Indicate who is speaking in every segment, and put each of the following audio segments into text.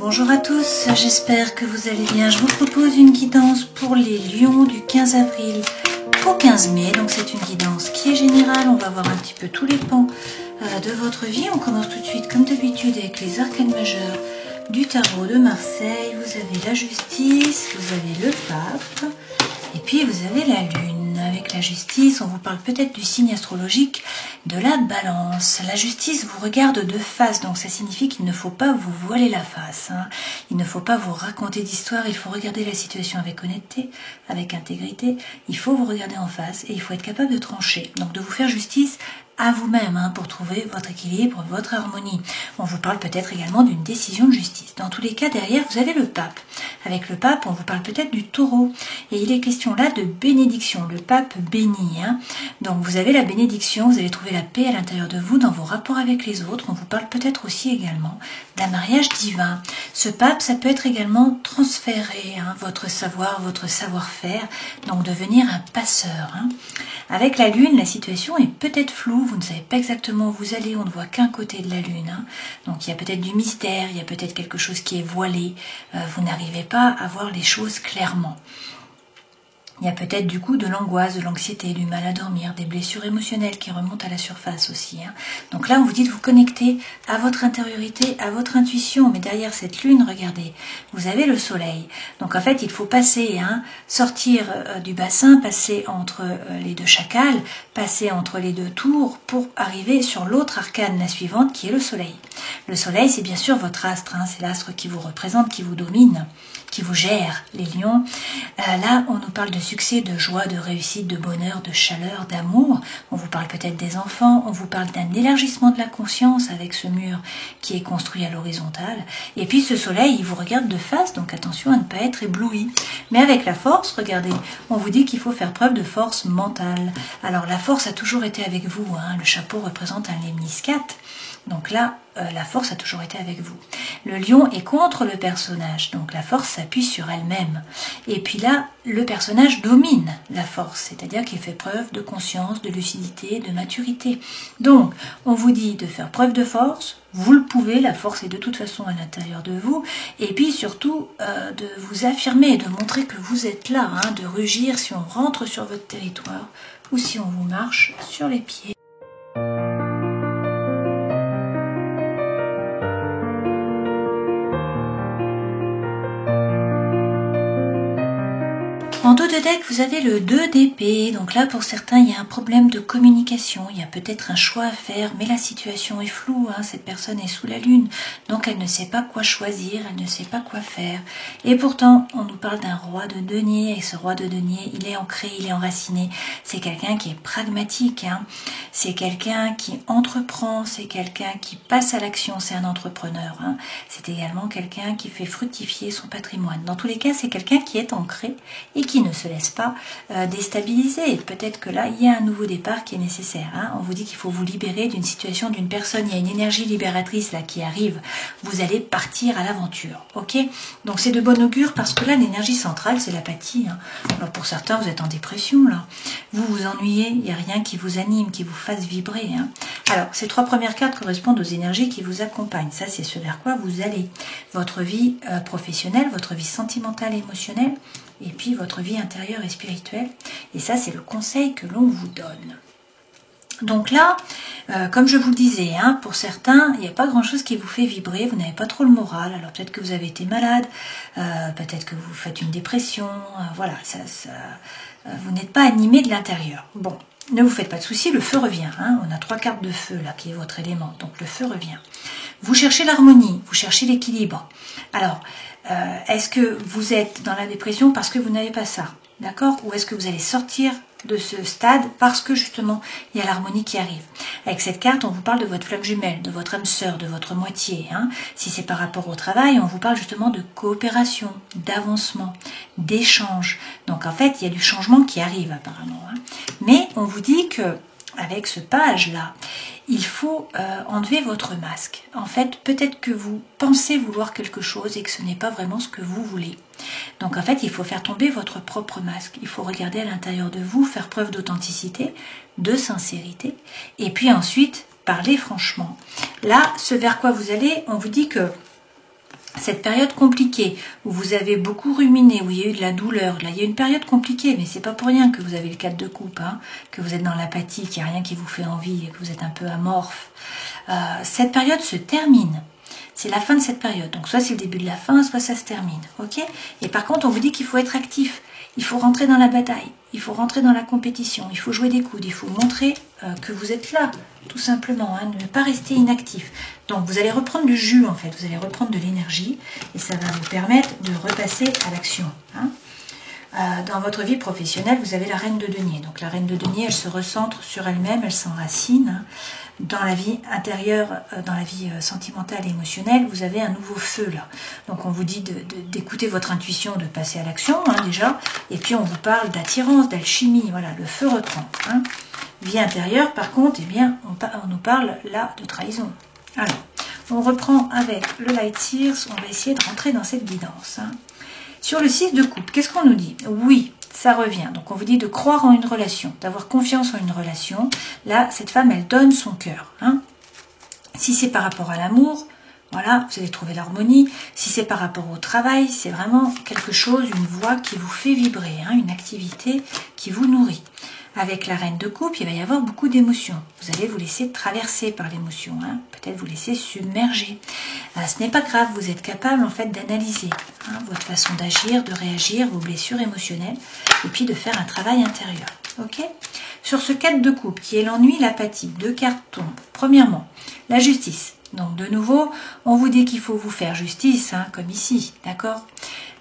Speaker 1: Bonjour à tous, j'espère que vous allez bien. Je vous propose une guidance pour les lions du 15 avril au 15 mai. Donc c'est une guidance qui est générale, on va voir un petit peu tous les pans de votre vie. On commence tout de suite comme d'habitude avec les arcanes majeurs du tarot de Marseille. Vous avez la justice, vous avez le pape et puis vous avez la lune. Avec la justice, on vous parle peut-être du signe astrologique de la balance. La justice vous regarde de face, donc ça signifie qu'il ne faut pas vous voiler la face. Il ne faut pas vous raconter d'histoire, il faut regarder la situation avec honnêteté, avec intégrité. Il faut vous regarder en face et il faut être capable de trancher. Donc de vous faire justice à vous-même pour trouver votre équilibre, votre harmonie. On vous parle peut-être également d'une décision de justice. Dans tous les cas, derrière, vous avez le pape. Avec le pape, on vous parle peut-être du taureau. Et il est question là de bénédiction. Le pape bénit. Donc vous avez la bénédiction, vous allez trouver la paix à l'intérieur de vous dans vos rapports avec les autres. On vous parle peut-être aussi également d'un mariage divin. Ce pape, ça peut être également transférer votre savoir, votre savoir-faire. Donc devenir un passeur. Avec la lune, la situation est peut-être floue. Vous ne savez pas exactement où vous allez, on ne voit qu'un côté de la lune. Donc il y a peut-être du mystère, il y a peut-être quelque chose qui est voilé. Vous n'arrivez pas à voir les choses clairement. Il y a peut-être du coup de l'angoisse, de l'anxiété, du mal à dormir, des blessures émotionnelles qui remontent à la surface aussi. Donc là, on vous dit de vous connecter à votre intériorité, à votre intuition. Mais derrière cette lune, regardez, vous avez le soleil. Donc en fait, il faut passer, sortir du bassin, passer entre les deux chacals, passer entre les deux tours pour arriver sur l'autre arcane, la suivante, qui est le soleil. Le soleil, c'est bien sûr votre astre, c'est l'astre qui vous représente, qui vous domine, qui vous gère, les lions. Là, on nous parle de succès, de joie, de réussite, de bonheur, de chaleur, d'amour. On vous parle peut-être des enfants, on vous parle d'un élargissement de la conscience avec ce mur qui est construit à l'horizontale. Et puis ce soleil, il vous regarde de face, donc attention à ne pas être ébloui. Mais avec la force, regardez, on vous dit qu'il faut faire preuve de force mentale. Alors la force a toujours été avec vous, le chapeau représente un lemniscate. Donc là, la force a toujours été avec vous. Le lion est contre le personnage, donc la force s'appuie sur elle-même. Et puis là, le personnage domine la force, c'est-à-dire qu'il fait preuve de conscience, de lucidité, de maturité. Donc, on vous dit de faire preuve de force, vous le pouvez, la force est de toute façon à l'intérieur de vous, et puis surtout de vous affirmer, de montrer que vous êtes là, de rugir si on rentre sur votre territoire ou si on vous marche sur les pieds. En dos de deck, vous avez le 2 d'épée. Donc là, pour certains, il y a un problème de communication. Il y a peut-être un choix à faire, mais la situation est floue. Cette personne est sous la lune, donc elle ne sait pas quoi choisir, elle ne sait pas quoi faire. Et pourtant, on nous parle d'un roi de denier. Et ce roi de denier, il est ancré, il est enraciné. C'est quelqu'un qui est pragmatique. C'est quelqu'un qui entreprend. C'est quelqu'un qui passe à l'action. C'est un entrepreneur. C'est également quelqu'un qui fait fructifier son patrimoine. Dans tous les cas, c'est quelqu'un qui est ancré et qui ne se laisse pas déstabiliser. Peut-être que là, il y a un nouveau départ qui est nécessaire. On vous dit qu'il faut vous libérer d'une situation, d'une personne. Il y a une énergie libératrice là qui arrive. Vous allez partir à l'aventure. Ok ? Donc c'est de bon augure parce que là, l'énergie centrale, c'est l'apathie. Alors pour certains, vous êtes en dépression là. Vous vous ennuyez. Il n'y a rien qui vous anime, qui vous fasse vibrer. Alors, ces 3 premières cartes correspondent aux énergies qui vous accompagnent. Ça, c'est ce vers quoi vous allez. Votre vie professionnelle, votre vie sentimentale et émotionnelle, et puis votre vie intérieure et spirituelle. Et ça, c'est le conseil que l'on vous donne. Donc là, comme je vous le disais, pour certains, il n'y a pas grand-chose qui vous fait vibrer, vous n'avez pas trop le moral. Alors peut-être que vous avez été malade, peut-être que vous faites une dépression, voilà, vous n'êtes pas animé de l'intérieur. Bon, ne vous faites pas de soucis, le feu revient. On a 3 cartes de feu là, qui est votre élément, donc le feu revient. Vous cherchez l'harmonie, vous cherchez l'équilibre. Alors, est-ce que vous êtes dans la dépression parce que vous n'avez pas ça, d'accord? Ou est-ce que vous allez sortir de ce stade parce que justement il y a l'harmonie qui arrive? Avec cette carte, on vous parle de votre flamme jumelle, de votre âme sœur, de votre moitié. Si c'est par rapport au travail, on vous parle justement de coopération, d'avancement, d'échange. Donc en fait, il y a du changement qui arrive apparemment. Mais on vous dit que avec ce page-là, il faut enlever votre masque. En fait, peut-être que vous pensez vouloir quelque chose et que ce n'est pas vraiment ce que vous voulez. Donc en fait, il faut faire tomber votre propre masque. Il faut regarder à l'intérieur de vous, faire preuve d'authenticité, de sincérité, et puis ensuite, parler franchement. Là, ce vers quoi vous allez, on vous dit que cette période compliquée où vous avez beaucoup ruminé, où il y a eu de la douleur, là il y a une période compliquée, mais c'est pas pour rien que vous avez le 4 de coupe, hein, que vous êtes dans l'apathie, qu'il n'y a rien qui vous fait envie, que vous êtes un peu amorphe. Cette période se termine. C'est la fin de cette période. Donc soit c'est le début de la fin, soit ça se termine. Ok? Et par contre, on vous dit qu'il faut être actif. Il faut rentrer dans la bataille. Il faut rentrer dans la compétition. Il faut jouer des coudes. Il faut montrer que vous êtes là, tout simplement. Hein, ne pas rester inactif. Donc vous allez reprendre du jus en fait. Vous allez reprendre de l'énergie et ça va vous permettre de repasser à l'action. Hein. Dans votre vie professionnelle, vous avez la reine de denier. Donc la reine de denier, elle se recentre sur elle-même, elle s'enracine. Hein. Dans la vie intérieure, dans la vie sentimentale et émotionnelle, vous avez un nouveau feu là. Donc on vous dit d'écouter votre intuition, de passer à l'action hein, déjà. Et puis on vous parle d'attirance, d'alchimie. Voilà, le feu reprend. Hein. Vie intérieure, par contre, eh bien, on nous parle là de trahison. Alors, on reprend avec le Light Seers. On va essayer de rentrer dans cette guidance. Hein. Sur le 6 de coupe, qu'est-ce qu'on nous dit? Oui, ça revient. Donc on vous dit de croire en une relation, d'avoir confiance en une relation. Là, cette femme, elle donne son cœur. Hein. Si c'est par rapport à l'amour, voilà, vous allez trouver l'harmonie. Si c'est par rapport au travail, c'est vraiment quelque chose, une voie qui vous fait vibrer, hein, une activité qui vous nourrit. Avec la reine de coupe, il va y avoir beaucoup d'émotions. Vous allez vous laisser traverser par l'émotion, hein, peut-être vous laisser submerger. Ce n'est pas grave, vous êtes capable en fait d'analyser hein, votre façon d'agir, de réagir, vos blessures émotionnelles, et puis de faire un travail intérieur. Ok ? Sur ce 4 de coupe, qui est l'ennui, l'apathie, 2 cartes tombent. Premièrement, la justice. Donc de nouveau, on vous dit qu'il faut vous faire justice, hein, comme ici, d'accord ?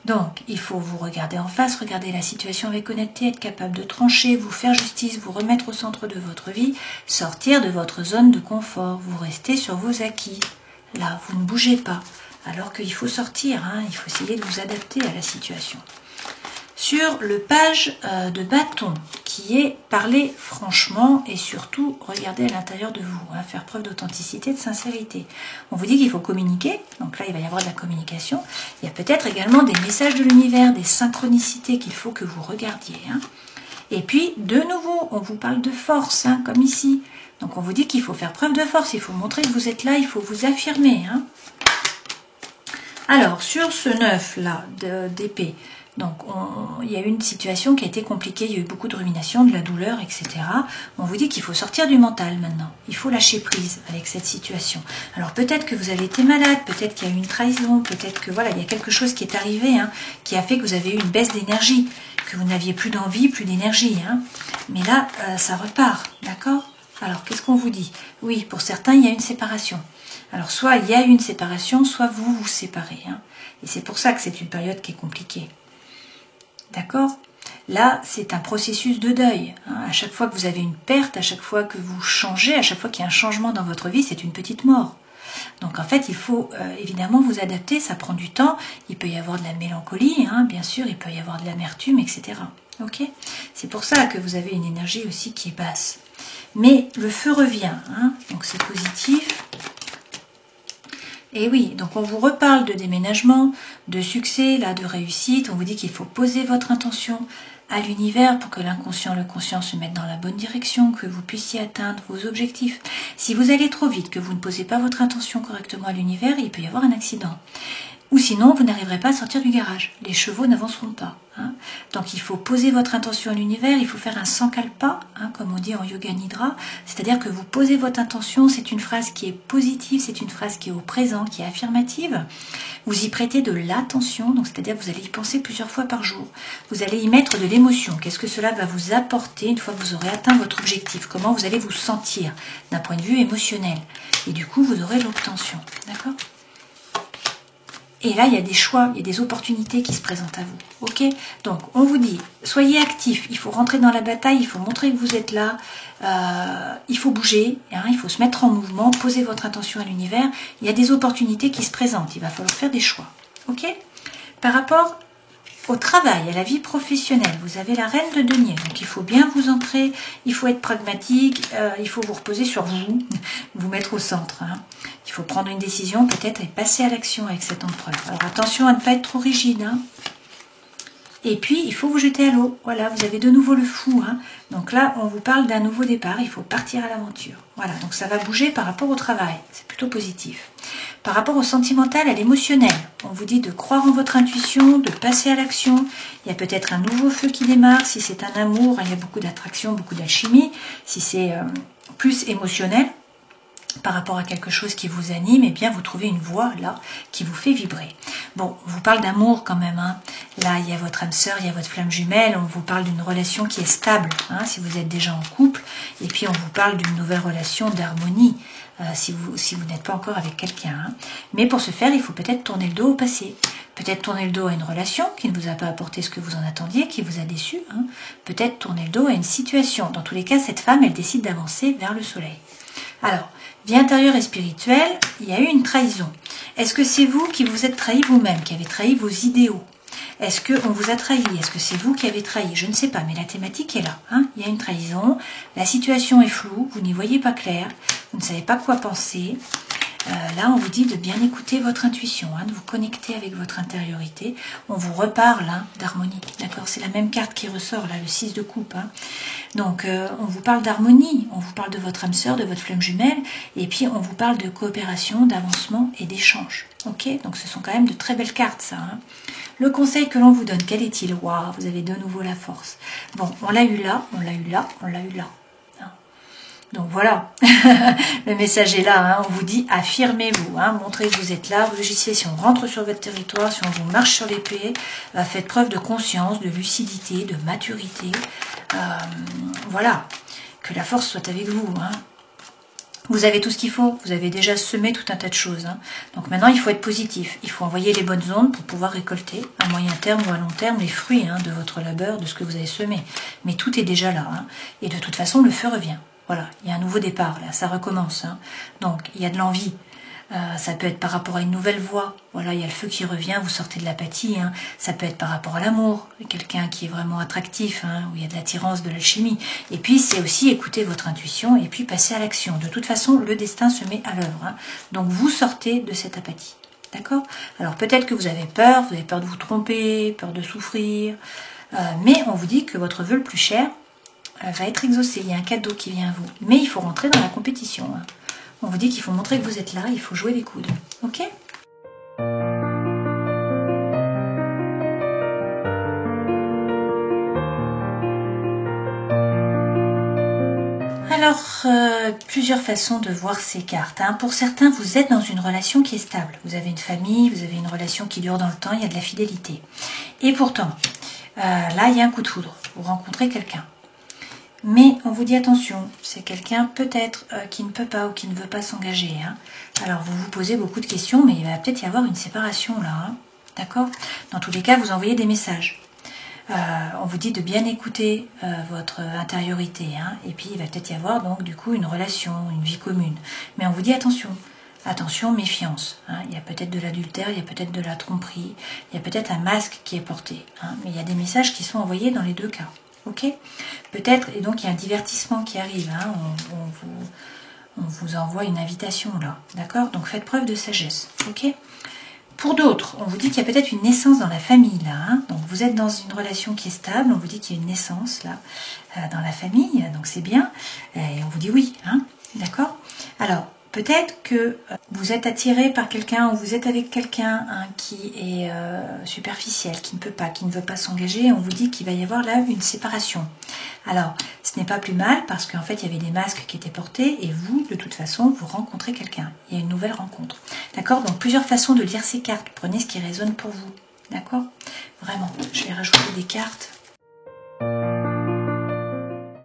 Speaker 1: Donc, il faut vous regarder en face, regarder la situation avec honnêteté, être capable de trancher, vous faire justice, vous remettre au centre de votre vie, sortir de votre zone de confort, vous restez sur vos acquis. Là, vous ne bougez pas, alors qu'il faut sortir, hein, il faut essayer de vous adapter à la situation. Sur le page de bâton, qui est parler franchement et surtout regarder à l'intérieur de vous, hein, faire preuve d'authenticité, de sincérité. On vous dit qu'il faut communiquer, donc là il va y avoir de la communication. Il y a peut-être également des messages de l'univers, des synchronicités qu'il faut que vous regardiez. Hein. Et puis de nouveau, on vous parle de force, hein, comme ici. Donc on vous dit qu'il faut faire preuve de force, il faut montrer que vous êtes là, il faut vous affirmer. Hein. Alors sur ce 9 là d'épée, donc il y a eu une situation qui a été compliquée, il y a eu beaucoup de rumination, de la douleur, etc. On vous dit qu'il faut sortir du mental maintenant, il faut lâcher prise avec cette situation. Alors peut-être que vous avez été malade, peut-être qu'il y a eu une trahison, peut-être que voilà, il y a quelque chose qui est arrivé, hein, qui a fait que vous avez eu une baisse d'énergie, que vous n'aviez plus d'envie, plus d'énergie. Hein. Mais là, ça repart, d'accord ? Alors qu'est-ce qu'on vous dit? Oui, pour certains, il y a une séparation. Alors soit il y a une séparation, soit vous vous séparez. Hein. Et c'est pour ça que c'est une période qui est compliquée. D'accord? Là, c'est un processus de deuil. Hein. À chaque fois que vous avez une perte, à chaque fois que vous changez, à chaque fois qu'il y a un changement dans votre vie, c'est une petite mort. Donc en fait, il faut évidemment vous adapter, ça prend du temps. Il peut y avoir de la mélancolie, hein, bien sûr, il peut y avoir de l'amertume, etc. Ok? C'est pour ça que vous avez une énergie aussi qui est basse. Mais le feu revient, hein, donc c'est positif. Et oui, donc on vous reparle de déménagement, de succès, là, de réussite. On vous dit qu'il faut poser votre intention à l'univers pour que l'inconscient et le conscient se mettent dans la bonne direction, que vous puissiez atteindre vos objectifs. Si vous allez trop vite, que vous ne posez pas votre intention correctement à l'univers, il peut y avoir un accident. Ou sinon, vous n'arriverez pas à sortir du garage. Les chevaux n'avanceront pas. Hein. Donc il faut poser votre intention à l'univers, il faut faire un sankalpa, hein, comme on dit en yoga nidra, c'est-à-dire que vous posez votre intention, c'est une phrase qui est positive, c'est une phrase qui est au présent, qui est affirmative. Vous y prêtez de l'attention, donc c'est-à-dire que vous allez y penser plusieurs fois par jour. Vous allez y mettre de l'émotion. Qu'est-ce que cela va vous apporter une fois que vous aurez atteint votre objectif? Comment vous allez vous sentir d'un point de vue émotionnel? Et du coup, vous aurez l'obtention. D'accord ? Et là, il y a des choix, il y a des opportunités qui se présentent à vous. Ok? Donc, on vous dit, soyez actifs. Il faut rentrer dans la bataille, il faut montrer que vous êtes là. Il faut bouger, hein, il faut se mettre en mouvement, poser votre intention à l'univers. Il y a des opportunités qui se présentent. Il va falloir faire des choix. Ok? Par rapport au travail, à la vie professionnelle, vous avez la reine de denier. Donc, il faut bien vous ancrer, il faut être pragmatique, il faut vous reposer sur vous, vous mettre au centre. Hein. Il faut prendre une décision peut-être et passer à l'action avec cette empereur. Alors attention à ne pas être trop rigide. Hein. Et puis il faut vous jeter à l'eau. Voilà, vous avez de nouveau le fou. Hein. Donc là, on vous parle d'un nouveau départ. Il faut partir à l'aventure. Voilà, donc ça va bouger par rapport au travail. C'est plutôt positif. Par rapport au sentimental, à l'émotionnel, on vous dit de croire en votre intuition, de passer à l'action. Il y a peut-être un nouveau feu qui démarre. Si c'est un amour, il y a beaucoup d'attraction, beaucoup d'alchimie. Si c'est plus émotionnel, par rapport à quelque chose qui vous anime, eh bien vous trouvez une voix là qui vous fait vibrer. Bon, on vous parle d'amour quand même, hein. Là il y a votre âme sœur, il y a votre flamme jumelle, on vous parle d'une relation qui est stable, hein, si vous êtes déjà en couple, et puis on vous parle d'une nouvelle relation d'harmonie, si vous n'êtes pas encore avec quelqu'un. Hein. Mais pour ce faire, il faut peut-être tourner le dos au passé. Peut-être tourner le dos à une relation qui ne vous a pas apporté ce que vous en attendiez, qui vous a déçu. Hein. Peut-être tourner le dos à une situation. Dans tous les cas, cette femme, elle décide d'avancer vers le soleil. Alors, vie intérieure et spirituelle, il y a eu une trahison. Est-ce que c'est vous qui vous êtes trahi vous-même, qui avez trahi vos idéaux? Est-ce qu'on vous a trahi? Est-ce que c'est vous qui avez trahi? Je ne sais pas, mais la thématique est là. Hein. Il y a une trahison, la situation est floue, vous n'y voyez pas clair, vous ne savez pas quoi penser. Là, on vous dit de bien écouter votre intuition, hein, de vous connecter avec votre intériorité. On vous reparle hein, d'harmonie, d'accord? C'est la même carte qui ressort, là, le 6 de coupe. Hein. Donc, on vous parle d'harmonie, on vous parle de votre âme sœur, de votre flamme jumelle, et puis on vous parle de coopération, d'avancement et d'échange. Ok? Donc, ce sont quand même de très belles cartes, ça. Hein. Le conseil que l'on vous donne, quel est-il? Waouh, vous avez de nouveau la force. Bon, on l'a eu là, on l'a eu là, on l'a eu là. Donc voilà, le message est là, hein. On vous dit affirmez-vous, hein. Montrez que vous êtes là, rugissez si on rentre sur votre territoire, si on vous marche sur les pieds, faites preuve de conscience, de lucidité, de maturité, voilà, que la force soit avec vous. Hein. Vous avez tout ce qu'il faut, vous avez déjà semé tout un tas de choses. Hein. Donc maintenant il faut être positif, il faut envoyer les bonnes ondes pour pouvoir récolter à moyen terme ou à long terme les fruits hein, de votre labeur, de ce que vous avez semé. Mais tout est déjà là, hein. Et de toute façon le feu revient. Voilà, il y a un nouveau départ, là, ça recommence. Hein. Donc, il y a de l'envie. Ça peut être par rapport à une nouvelle voie. Voilà, il y a le feu qui revient, vous sortez de l'apathie. Hein. Ça peut être par rapport à l'amour, quelqu'un qui est vraiment attractif, hein, où il y a de l'attirance, de l'alchimie. Et puis, c'est aussi écouter votre intuition et puis passer à l'action. De toute façon, le destin se met à l'œuvre. Hein. Donc, vous sortez de cette apathie. D'accord? Alors, peut-être que vous avez peur de vous tromper, peur de souffrir. Mais on vous dit que votre vœu le plus cher, va être exaucé, il y a un cadeau qui vient à vous. Mais il faut rentrer dans la compétition. Hein. On vous dit qu'il faut montrer que vous êtes là, il faut jouer les coudes. Ok? Alors, plusieurs façons de voir ces cartes. Hein. Pour certains, vous êtes dans une relation qui est stable. Vous avez une famille, vous avez une relation qui dure dans le temps, il y a de la fidélité. Et pourtant, là, il y a un coup de foudre. Vous rencontrez quelqu'un. Mais on vous dit attention, c'est quelqu'un peut-être qui ne peut pas ou qui ne veut pas s'engager. Hein. Alors vous vous posez beaucoup de questions, mais il va peut-être y avoir une séparation là. Hein. D'accord? Dans tous les cas, vous envoyez des messages. On vous dit de bien écouter votre intériorité. Hein. Et puis il va peut-être y avoir donc du coup une relation, une vie commune. Mais on vous dit attention. Attention, méfiance. Hein. Il y a peut-être de l'adultère, il y a peut-être de la tromperie, il y a peut-être un masque qui est porté. Hein. Mais il y a des messages qui sont envoyés dans les deux cas. Ok, peut-être, et donc il y a un divertissement qui arrive, hein, on vous envoie une invitation là, d'accord? Donc faites preuve de sagesse, ok? Pour d'autres, on vous dit qu'il y a peut-être une naissance dans la famille là, hein, donc vous êtes dans une relation qui est stable, on vous dit qu'il y a une naissance là, dans la famille, donc c'est bien, et on vous dit oui, hein, d'accord? Alors, peut-être que vous êtes attiré par quelqu'un ou vous êtes avec quelqu'un hein, qui est superficiel, qui ne peut pas, qui ne veut pas s'engager. On vous dit qu'il va y avoir là une séparation. Alors, ce n'est pas plus mal parce qu'en fait, il y avait des masques qui étaient portés et vous, de toute façon, vous rencontrez quelqu'un. Il y a une nouvelle rencontre. D'accord? Donc, plusieurs façons de lire ces cartes. Prenez ce qui résonne pour vous. D'accord? Vraiment, je vais rajouter des cartes.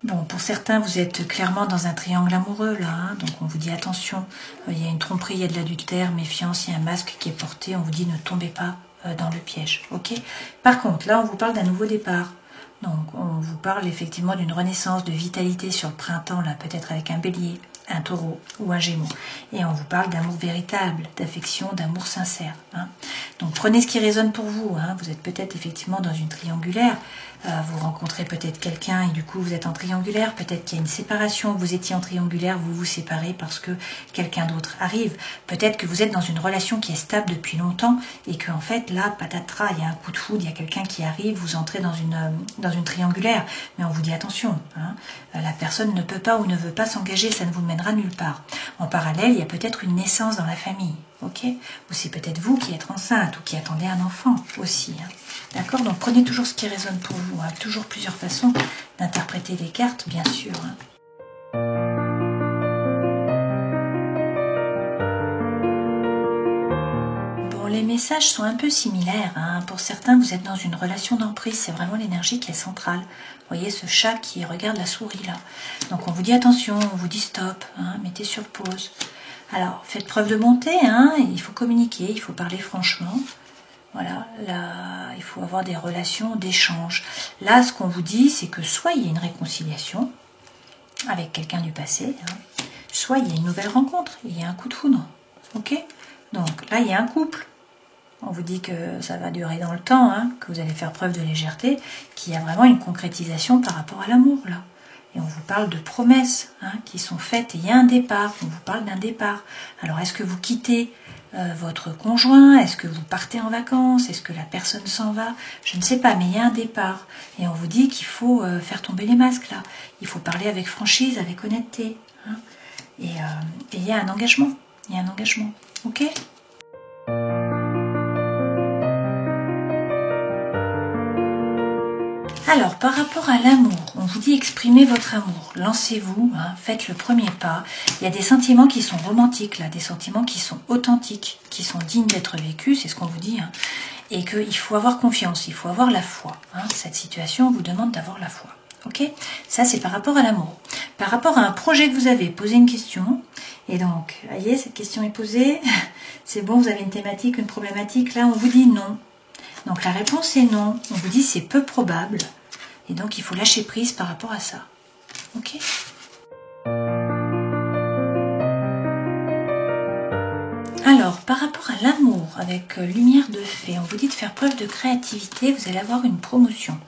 Speaker 1: Bon, pour certains, vous êtes clairement dans un triangle amoureux, là. Hein, donc, on vous dit attention, il y a une tromperie, il y a de l'adultère, méfiance, il y a un masque qui est porté. On vous dit ne tombez pas dans le piège, ok? Par contre, là, on vous parle d'un nouveau départ. Donc, on vous parle effectivement d'une renaissance, de vitalité sur le printemps, là, peut-être avec un bélier, un taureau ou un gémeau. Et on vous parle d'amour véritable, d'affection, d'amour sincère. Hein. Donc prenez ce qui résonne pour vous. Hein. Vous êtes peut-être effectivement dans une triangulaire. Vous rencontrez peut-être quelqu'un et du coup vous êtes en triangulaire. Peut-être qu'il y a une séparation. Vous étiez en triangulaire, vous vous séparez parce que quelqu'un d'autre arrive. Peut-être que vous êtes dans une relation qui est stable depuis longtemps et que en fait là, patatras, il y a un coup de foudre, il y a quelqu'un qui arrive, vous entrez dans une triangulaire. Mais on vous dit attention, hein, la personne ne peut pas ou ne veut pas s'engager, ça ne vous mènera nulle part. En parallèle, il y a peut-être une naissance dans la famille. Ok, ou c'est peut-être vous qui êtes enceinte ou qui attendez un enfant aussi. Hein. D'accord. Donc prenez toujours ce qui résonne pour vous. Hein. Toujours plusieurs façons d'interpréter les cartes, bien sûr. Hein. Bon, les messages sont un peu similaires. Hein. Pour certains, vous êtes dans une relation d'emprise. C'est vraiment l'énergie qui est centrale. Vous voyez ce chat qui regarde la souris là. Donc on vous dit attention, on vous dit stop, hein, mettez sur pause. Alors, faites preuve de bonté, hein, il faut communiquer, il faut parler franchement. Voilà, là, il faut avoir des relations d'échange. Là, ce qu'on vous dit, c'est que soit il y a une réconciliation avec quelqu'un du passé, hein, soit il y a une nouvelle rencontre, il y a un coup de foudre. Ok? Donc là, il y a un couple. On vous dit que ça va durer dans le temps, hein, que vous allez faire preuve de légèreté, qu'il y a vraiment une concrétisation par rapport à l'amour, là. Et on vous parle de promesses hein, qui sont faites. Et il y a un départ, on vous parle d'un départ. Alors, est-ce que vous quittez votre conjoint? Est-ce que vous partez en vacances? Est-ce que la personne s'en va? Je ne sais pas, mais il y a un départ. Et on vous dit qu'il faut faire tomber les masques, là. Il faut parler avec franchise, avec honnêteté. Hein. Et il y a un engagement. Il y a un engagement. Ok ? Alors, par rapport à l'amour, on vous dit exprimez votre amour, lancez-vous, hein, faites le premier pas. Il y a des sentiments qui sont romantiques, là, des sentiments qui sont authentiques, qui sont dignes d'être vécus, c'est ce qu'on vous dit. Hein, et qu'il faut avoir confiance, il faut avoir la foi. Hein, cette situation vous demande d'avoir la foi. Ok ? Ça, c'est par rapport à l'amour. Par rapport à un projet que vous avez, posez une question. Et donc, vous voyez, cette question est posée. C'est bon, vous avez une thématique, une problématique. Là, on vous dit non. Donc, la réponse est non. On vous dit c'est peu probable. Et donc, il faut lâcher prise par rapport à ça. Ok ? Alors, par rapport à l'amour, avec lumière de fée, on vous dit de faire preuve de créativité, vous allez avoir une promotion.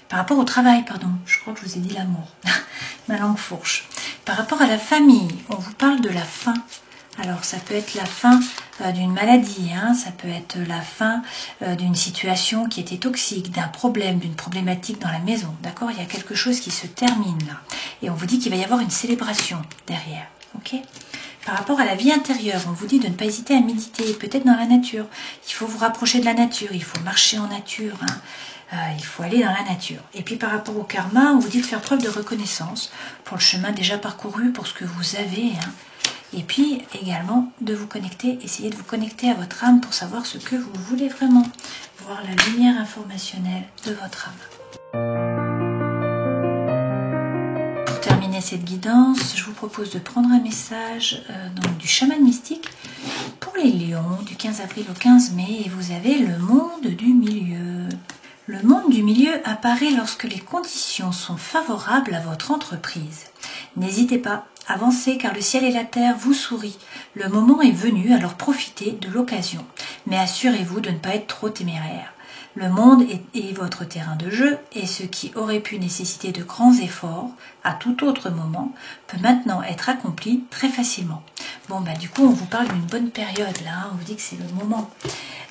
Speaker 1: Par rapport au travail, pardon, je crois que je vous ai dit l'amour. Ma langue fourche. Par rapport à la famille, on vous parle de la fin. Alors, ça peut être la fin d'une maladie, hein, ça peut être la fin d'une situation qui était toxique, d'un problème, d'une problématique dans la maison. D'accord ? Il y a quelque chose qui se termine là. Et on vous dit qu'il va y avoir une célébration derrière. Ok ? Par rapport à la vie intérieure, on vous dit de ne pas hésiter à méditer, peut-être dans la nature. Il faut vous rapprocher de la nature, il faut marcher en nature. Hein. Il faut aller dans la nature. Et puis par rapport au karma, on vous dit de faire preuve de reconnaissance pour le chemin déjà parcouru, pour ce que vous avez. Hein. Et puis également de vous connecter, essayer de vous connecter à votre âme pour savoir ce que vous voulez vraiment, voir la lumière informationnelle de votre âme. Pour terminer cette guidance, je vous propose de prendre un message donc, du chaman mystique pour les lions du 15 avril au 15 mai et vous avez le monde du milieu. Le monde du milieu apparaît lorsque les conditions sont favorables à votre entreprise. N'hésitez pas, avancez car le ciel et la terre vous sourient. Le moment est venu, alors profitez de l'occasion. Mais assurez-vous de ne pas être trop téméraire. Le monde est votre terrain de jeu et ce qui aurait pu nécessiter de grands efforts à tout autre moment peut maintenant être accompli très facilement. Bon, du coup, on vous parle d'une bonne période là, hein, on vous dit que c'est le moment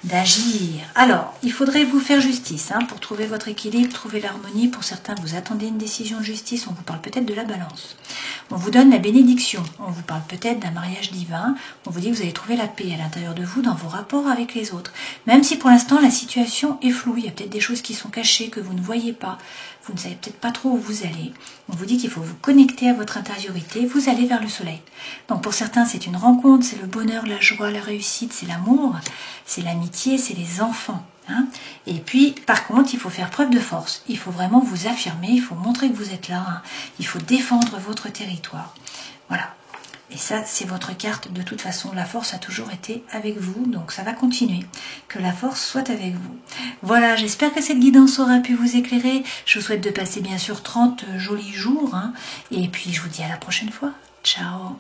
Speaker 1: d'agir. Alors, il faudrait vous faire justice hein, pour trouver votre équilibre, trouver l'harmonie. Pour certains, vous attendez une décision de justice, on vous parle peut-être de la balance. On vous donne la bénédiction, on vous parle peut-être d'un mariage divin, on vous dit que vous allez trouver la paix à l'intérieur de vous dans vos rapports avec les autres. Même si pour l'instant la situation est floue, il y a peut-être des choses qui sont cachées, que vous ne voyez pas, vous ne savez peut-être pas trop où vous allez. On vous dit qu'il faut vous connecter à votre intériorité, vous allez vers le soleil. Donc pour certains, c'est une rencontre, c'est le bonheur, la joie, la réussite, c'est l'amour, c'est l'amitié, c'est les enfants. Hein. Et puis, par contre, il faut faire preuve de force. Il faut vraiment vous affirmer, il faut montrer que vous êtes là. Hein. Il faut défendre votre territoire. Voilà. Et ça, c'est votre carte. De toute façon, la force a toujours été avec vous. Donc, ça va continuer. Que la force soit avec vous. Voilà, j'espère que cette guidance aura pu vous éclairer. Je vous souhaite de passer, bien sûr, 30 jolis jours. Hein. Et puis, je vous dis à la prochaine fois. Ciao.